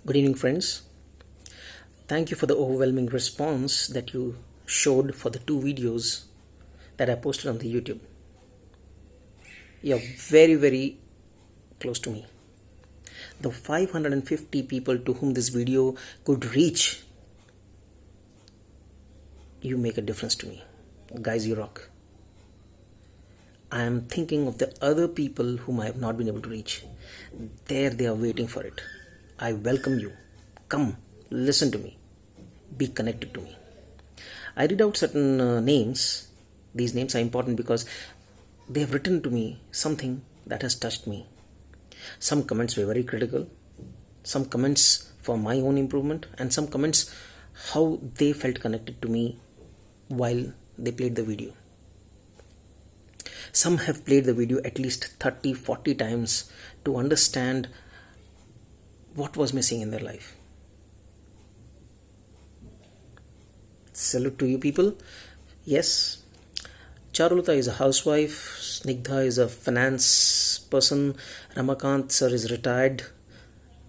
Good evening, friends. Thank you for the overwhelming response that you showed for the two videos that I posted on the YouTube. You're very, very close to me. The 550 people to whom this video could reach, you make a difference to me. Guys, you rock. I am thinking of the other people whom I have not been able to reach. There they are waiting for it. I welcome you. Come, listen to me. Be connected to me. I read out certain names. These names are important because they have written to me something that has touched me. Some comments were very critical, some comments for my own improvement, and some comments how they felt connected to me while they played the video. Some have played the video at least 30-40 times to understand what was missing in their life. Salute to you people. Yes, Charulata is a housewife, Snigdha is a finance person, Ramakant sir is retired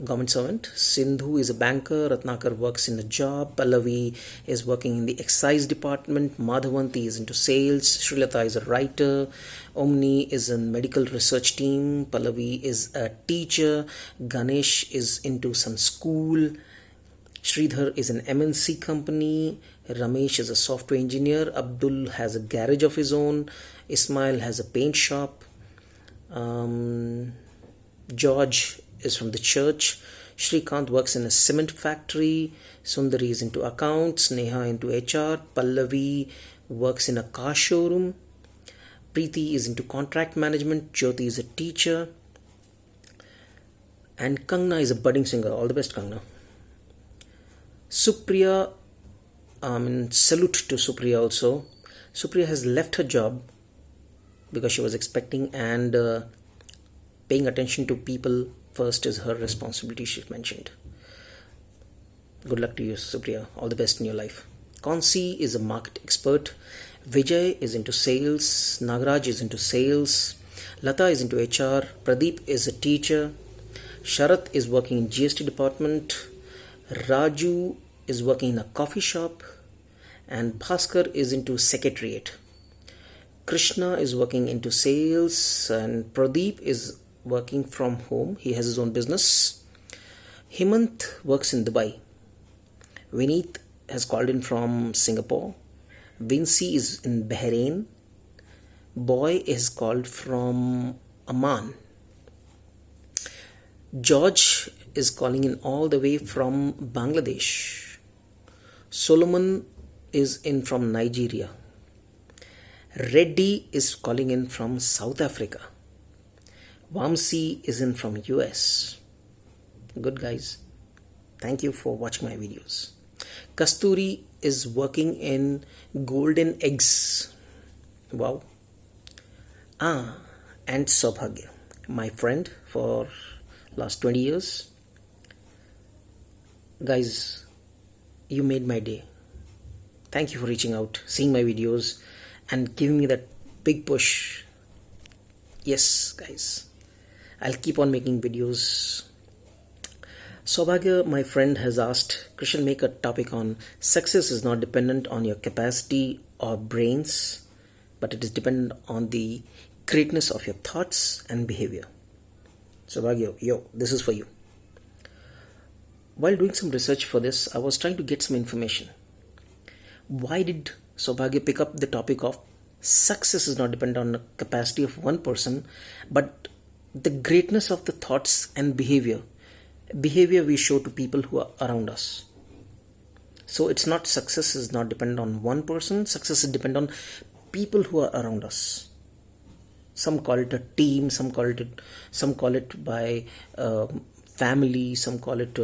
government servant, Sindhu is a banker, Ratnakar works in a job, Pallavi is working in the excise department, Madhavanti is into sales, Srilata is a writer, Omni is in medical research team, Pallavi is a teacher, Ganesh is into some school, Sridhar is an MNC company, Ramesh is a software engineer, Abdul has a garage of his own, Ismail has a paint shop, George is from the church, Shrikant works in a cement factory, Sundari is into accounts, Neha into HR, Pallavi works in a car showroom, Preeti is into contract management, Jyoti is a teacher, and Kangna is a budding singer. All the best, Kangna. Supriya, salute to Supriya also. Supriya has left her job because she was expecting, and paying attention to people first is her responsibility, she mentioned. Good luck to you, Supriya. All the best in your life. Konsi is a market expert. Vijay is into sales. Nagaraj is into sales. Lata is into HR. Pradeep is a teacher. Sharath is working in GST department. Raju is working in a coffee shop. And Bhaskar is into secretariat. Krishna is working into sales. And Pradeep is working from home. He has his own business. Hemant works in Dubai. Vineet has called in from Singapore. Vinci is in Bahrain. Boy is called from Amman. George is calling in all the way from Bangladesh. Solomon is in from Nigeria. Reddy is calling in from South Africa. Vamsi is in from US. Good guys. Thank you for watching my videos. Kasturi is working in golden eggs. Wow. And Saubhagya, my friend for last 20 years. Guys, you made my day. Thank you for reaching out, seeing my videos, and giving me that big push. Yes, guys. I'll keep on making videos. Saubhagya, my friend, has asked, Krishan, make a topic on success is not dependent on your capacity or brains, but it is dependent on the greatness of your thoughts and behavior. Saubhagya, yo, this is for you. While doing some research for this, I was trying to get some information. Why did Saubhagya pick up the topic of success is not dependent on the capacity of one person, but the greatness of the thoughts and behavior we show to people who are around us? So it's not success is not dependent on one person. Success is dependent on people who are around us. Some call it a team. Some call it by family. Some call it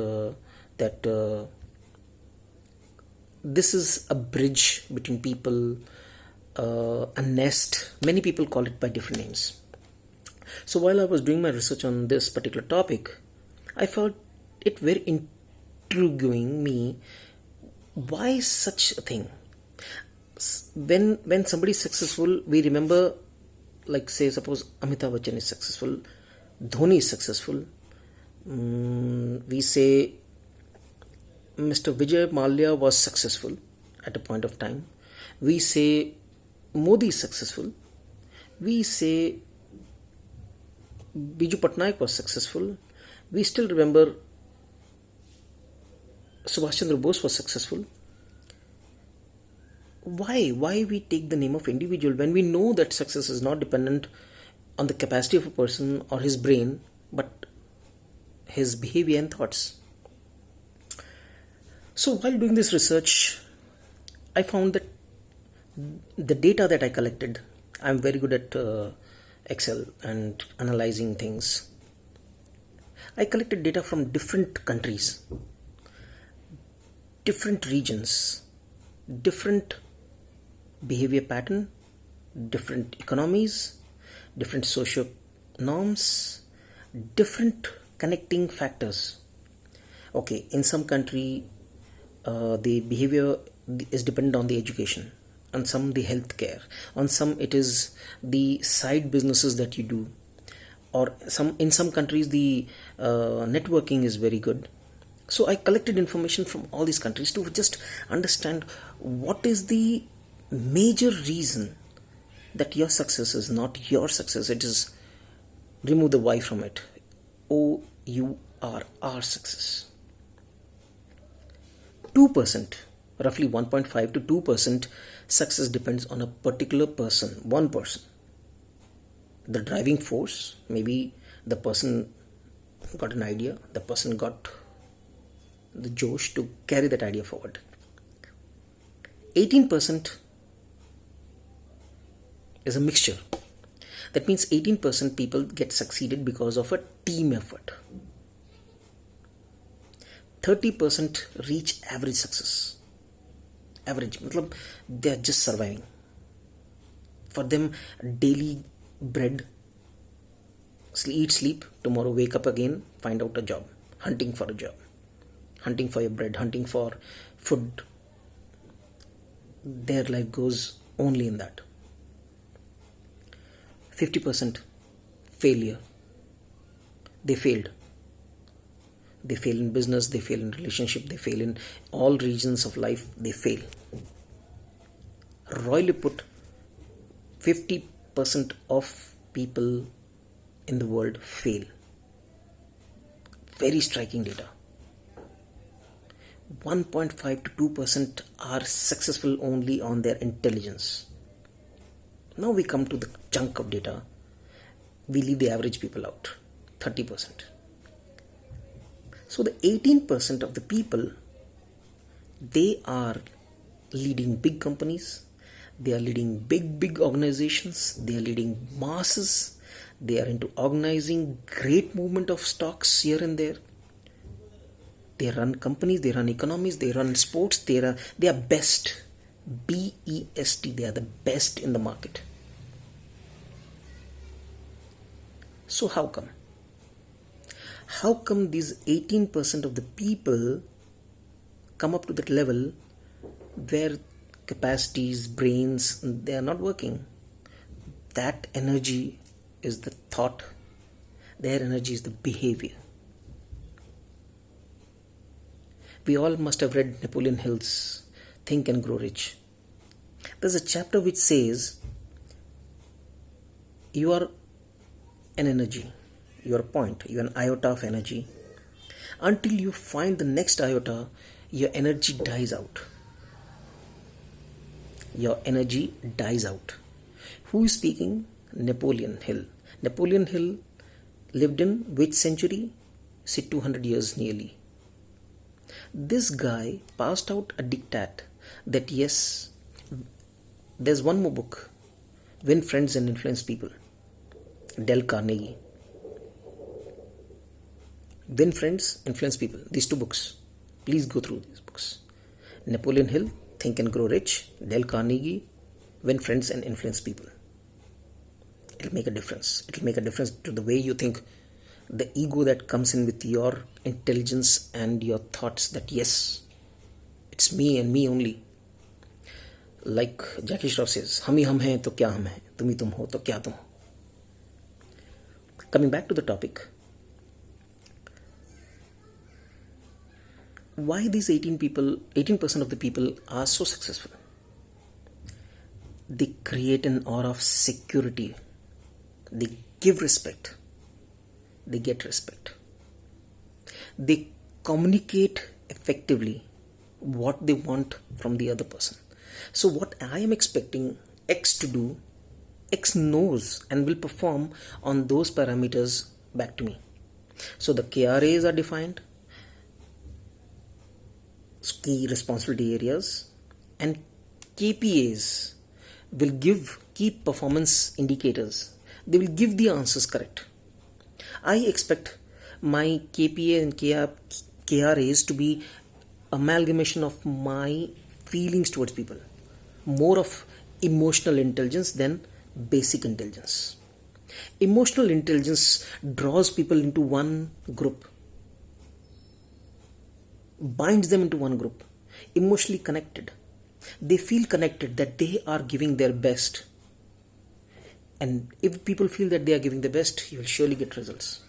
that this is a bridge between people, a nest. Many people call it by different names. So while I was doing my research on this particular topic, I found it very intriguing me. Why such a thing? When somebody is successful, we remember, like say suppose Amitabh Bachchan is successful, Dhoni is successful, we say Mr. Vijay Mallya was successful at a point of time. We say Modi is successful. We say Biju Patnaik was successful. We still remember Subhash Chandra Bose was successful. Why we take the name of individual when we know that success is not dependent on the capacity of a person or his brain, but his behavior and thoughts? So while doing this research, I found that the data that I collected, I'm very good at Excel and analyzing things. I collected data from different countries, different regions, different behavior pattern, different economies, different socio norms, different connecting factors. Okay, in some country, the behavior is dependent on the education, on some the healthcare, on some it is the side businesses that you do, or in some countries the networking is very good. So I collected information from all these countries to just understand what is the major reason that your success is not your success. It is, remove the Y from it, our success. 2%, roughly 1.5 to 2% success depends on a particular person, one person. The driving force, maybe the person got an idea, the person got the josh to carry that idea forward. 18% is a mixture. That means 18% people get succeeded because of a team effort. 30% reach average success. Average, matlab they are just surviving. For them, daily bread, eat, sleep, tomorrow wake up again, find out a job, hunting for a job, hunting for your bread, hunting for food. Their life goes only in that. 50% failure. They failed. They fail in business, they fail in relationship, they fail in all regions of life, they fail. Royally put, 50% of people in the world fail. Very striking data. 1.5 to 2% are successful only on their intelligence. Now we come to the chunk of data. We leave the average people out, 30%. So the 18% of the people, they are leading big companies, they are leading big organizations, they are leading masses, they are into organizing great movement of stocks here and there. They run companies, they run economies, they run sports, they are best. BEST, they are the best in the market. So how come? How come these 18% of the people come up to that level where capacities, brains, they are not working? That energy is the thought. Their energy is the behavior. We all must have read Napoleon Hill's Think and Grow Rich. There's a chapter which says, you are an energy. You are a point, you are an iota of energy. Until you find the next iota, your energy dies out. Your energy dies out. Who is speaking? Napoleon Hill. Napoleon Hill lived in which century? Say 200 years nearly. This guy passed out a diktat that yes, there's one more book, Win Friends and Influence People, Dale Carnegie. Win Friends, Influence People. These two books. Please go through these books. Napoleon Hill, Think and Grow Rich. Dale Carnegie, Win Friends and Influence People. It'll make a difference. It'll make a difference to the way you think. The ego that comes in with your intelligence and your thoughts that yes, it's me and me only. Like Jackie Shroff says, hum hi hum hai to kya hum hai, tum hi tum ho to kya tum ho. Coming back to the topic, Why these 18% of the people are so successful? They create an aura of security. They give respect. They get respect. They communicate effectively what they want from the other person. So, what I am expecting X to do, X knows and will perform on those parameters back to me. So, the KRAs are defined, key responsibility areas, and KPAs will give key performance indicators. They will give the answers correct. I expect my KPA and KRAs to be amalgamation of my feelings towards people, more of emotional intelligence than basic intelligence. Emotional intelligence draws people into one group, binds them into one group, emotionally connected. They feel connected, that they are giving their best. And if people feel that they are giving the best, you will surely get results.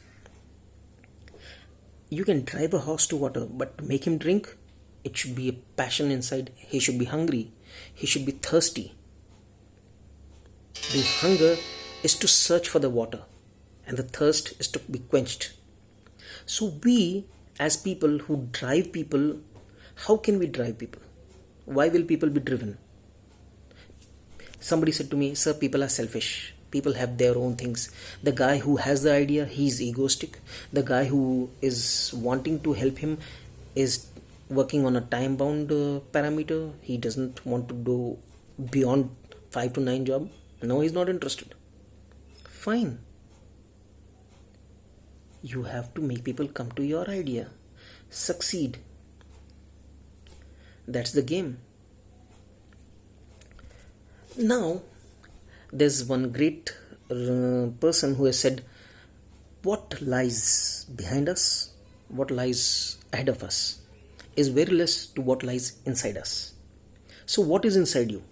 You can drive a horse to water, but to make him drink, it should be a passion inside. He should be hungry. He should be thirsty. The hunger is to search for the water, and the thirst is to be quenched. So we, as people who drive people, how can we drive people? Why will people be driven? Somebody said to me, sir, people are selfish. People have their own things. The guy who has the idea, he's egoistic. The guy who is wanting to help him is working on a time bound parameter. He doesn't want to do beyond 5 to 9 job. No, he's not interested. Fine. You have to make people come to your idea. Succeed. That's the game. Now, there's one great person who has said, what lies behind us, what lies ahead of us, is very less to what lies inside us. So, what is inside you?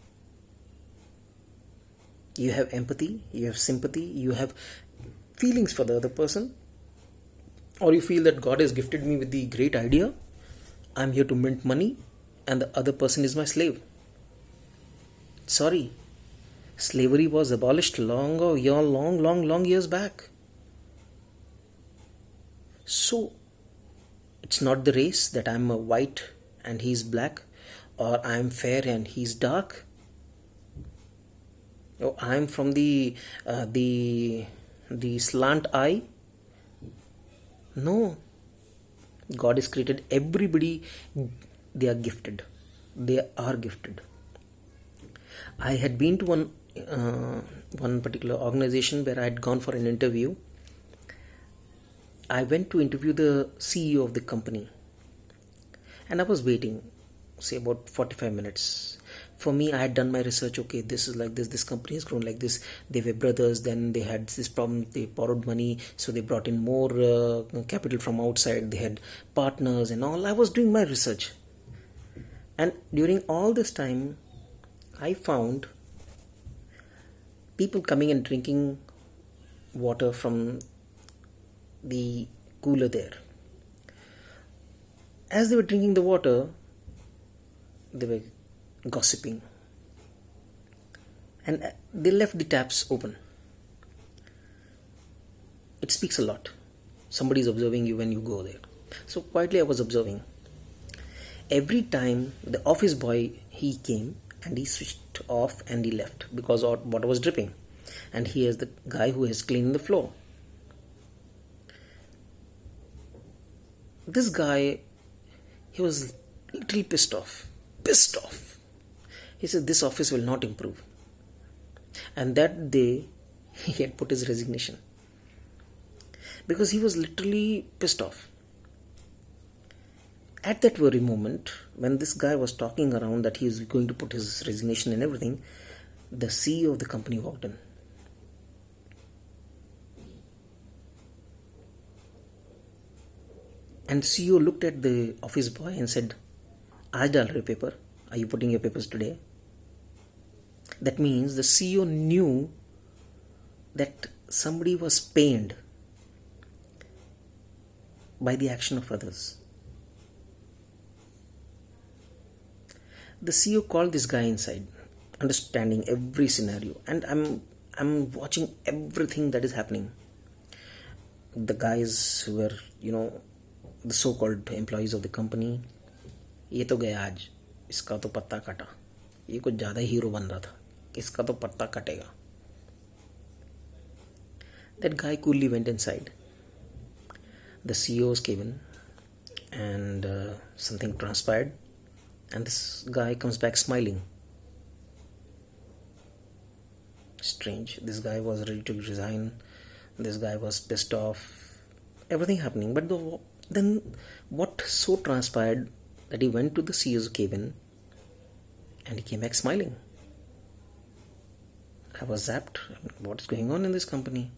You have empathy, you have sympathy, you have feelings for the other person, or you feel that God has gifted me with the great idea. I'm here to mint money, and the other person is my slave. Sorry. Slavery was abolished long years back. So, it's not the race that I'm a white and he's black, or I'm fair and he's dark. Or I'm from the slant eye. No. God has created everybody. They are gifted. They are gifted. I had been to one particular organization where I had gone for an interview. I went to interview the CEO of the company, and I was waiting, say about 45 minutes. For me, I had done my research. Okay, this is like this company has grown like this. They were brothers, then they had this problem, they borrowed money, so they brought in more capital from outside. They had partners and all. I was doing my research, and during all this time I found people coming and drinking water from the cooler there. As they were drinking the water, they were gossiping, and they left the taps open. It speaks a lot. Somebody is observing you when you go there. So quietly I was observing. Every time the office boy, he came and he switched off and he left because water was dripping, and he is the guy who is cleaning the floor. This guy, he was literally pissed off. He said, this office will not improve. And that day he had put his resignation because he was literally pissed off. At that very moment, when this guy was talking around that he is going to put his resignation and everything, the CEO of the company walked in. And CEO looked at the office boy and said, "Aaj dal rahe paper? Are you putting your papers today?" That means the CEO knew that somebody was pained by the action of others. The CEO called this guy inside, understanding every scenario, and I'm watching everything that is happening. The guys were, the so-called employees of the company. ये तो गया आज, इसका तो पत्ता कटा, ये कुछ ज़्यादा हीरो बन रहा था, इसका तो पत्ता कटेगा. That guy coolly went inside. The CEO's cabin, and something transpired, and this guy comes back smiling. Strange. This guy was ready to resign. This guy was pissed off. Everything happening, but then what so transpired that he went to the CEO's cabin, and he came back smiling. I was zapped. What is going on in this company?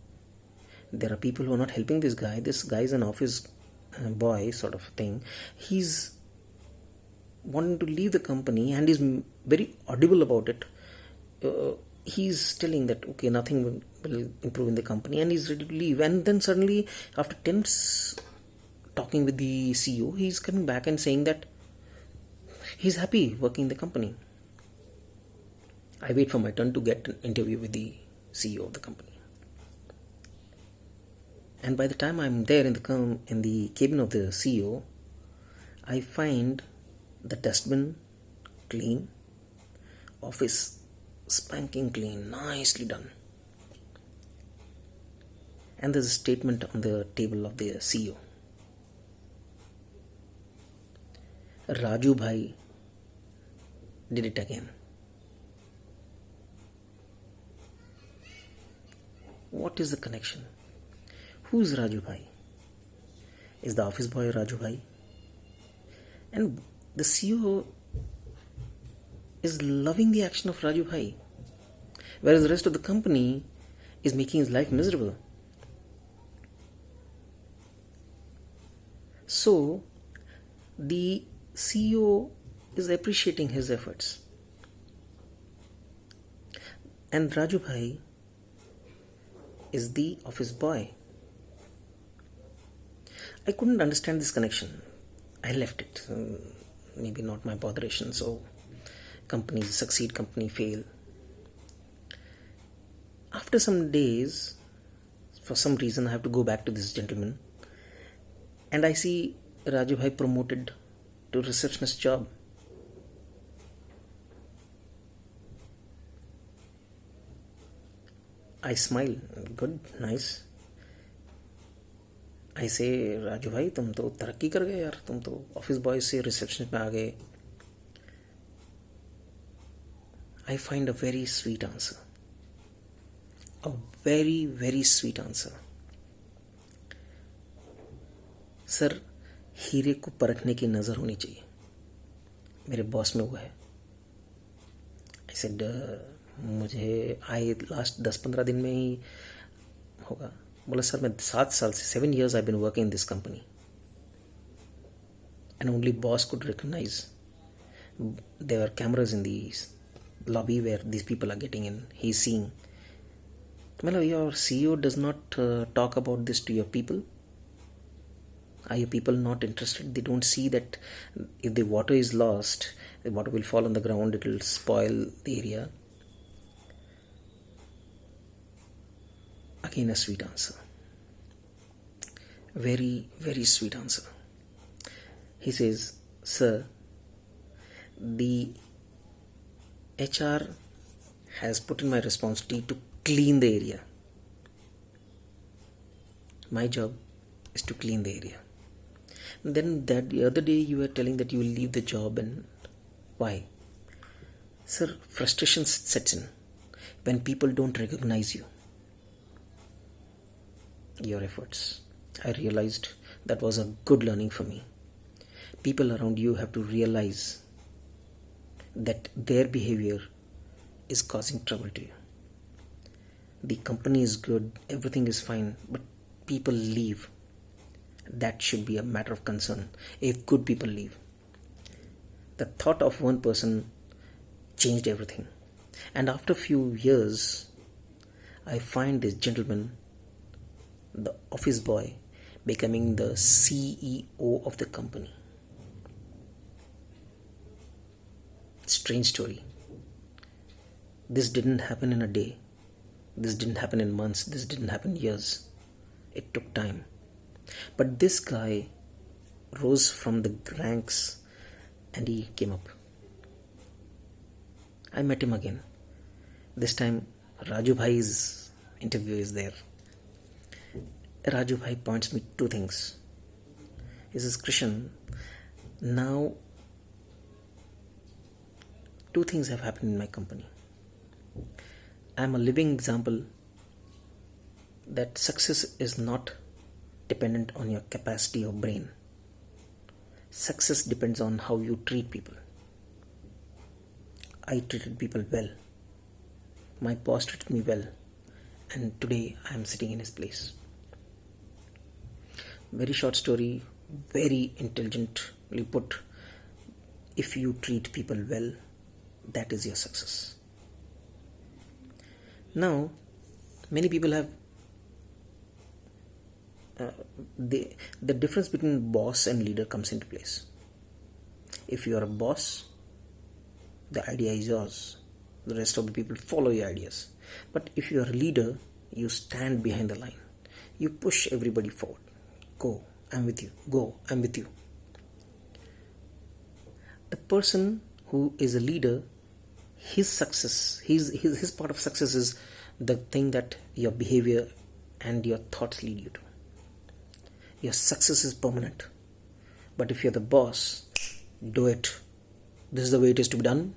There are people who are not helping this guy. This guy is an office boy sort of thing. He's wanting to leave the company and is very audible about it. He's telling that okay, nothing will improve in the company, and he's ready to leave. And then suddenly, after 10 minutes talking with the CEO, he's coming back and saying that he's happy working in the company. I wait for my turn to get an interview with the CEO of the company. And by the time I'm there in the cabin of the CEO, I find the dustbin clean, office spanking clean, nicely done. And there's a statement on the table of the CEO. Raju Bhai did it again. What is the connection? Who is Raju Bhai? Is the office boy Raju Bhai? And the CEO is loving the action of Raju Bhai, whereas the rest of the company is making his life miserable. So, the CEO is appreciating his efforts. And Raju Bhai is the office boy. I couldn't understand this connection. I left it. Maybe not my botheration. So, companies succeed, company fail. After some days, for some reason, I have to go back to this gentleman, and I see Raju Bhai promoted to receptionist job. I smile. Good, nice. I say, Raju भाई तुम तो तरक्की कर गए यार, तुम तो office boy से रिसेप्शनिस्ट में आ गए. I find a very sweet answer. A very, very sweet answer. Sir, हीरे को परखने की नज़र होनी चाहिए. मेरे बॉस में वो है. I said, मुझे आए लास्ट 10-15 दिन में ही होगा. बोला सर मैं 7 साल से 7 years I've been working in this company, and only boss could recognize. There were cameras in the lobby where these people are getting in. He's seeing. Well, your CEO does not talk about this to your people. Are your people not interested? They don't see that if the water is lost, the water will fall on the ground, it will spoil the area. Again, a sweet answer. Very, very sweet answer. He says, sir, the HR has put in my responsibility to clean the area. My job is to clean the area. Then that the other day you were telling that you will leave the job, and why? Sir, frustration sets in when people don't recognize you, your efforts. I realized that was a good learning for me. People around you have to realize that their behavior is causing trouble to you. The company is good, everything is fine, but people leave. That should be a matter of concern if good people leave. The thought of one person changed everything. And after a few years, I find this gentleman, the office boy, becoming the CEO of the company. It's strange story. This didn't happen in a day. This didn't happen in months. This didn't happen in years. It took time. But this guy rose from the ranks and he came up. I met him again. This time Raju Bhai's interview is there. Raju Bhai points me two things. He says, Krishan, now two things have happened in my company. I am a living example that success is not dependent on your capacity or brain. Success depends on how you treat people. I treated people well. My boss treated me well. And today I am sitting in his place. Very short story, very intelligently put. If you treat people well, that is your success. Now, many people have the difference between boss and leader comes into place. If you are a boss, the idea is yours. The rest of the people follow your ideas. But if you are a leader, you stand behind the line. You push everybody forward. Go, I'm with you. Go, I'm with you. The person who is a leader, his success, his part of success is the thing that your behavior and your thoughts lead you to. Your success is permanent. But if you're the boss, do it. This is the way it is to be done.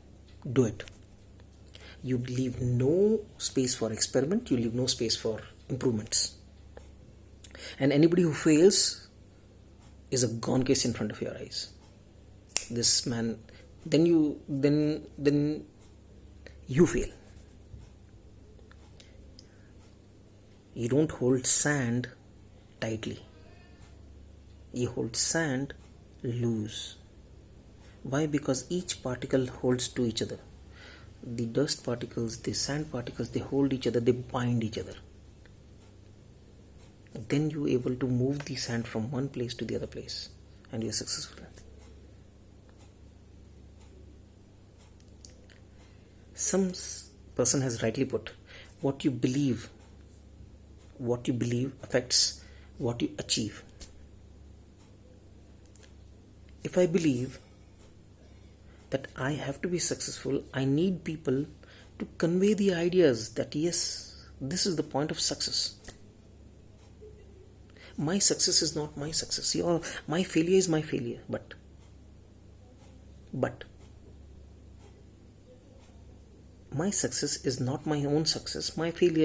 Do it. You leave no space for experiment. You leave no space for improvements. And anybody who fails is a gone case in front of your eyes. This man, then you fail. You don't hold sand tightly. You hold sand loose. Why? Because each particle holds to each other. The dust particles, the sand particles, they hold each other, they bind each other. Then you're able to move the sand from one place to the other place and you're successful. Some person has rightly put, what you believe affects what you achieve. If I believe that I have to be successful, I need people to convey the ideas that yes, this is the point of success. My success is not my success. My failure is my failure. But my success is not my own success. My failure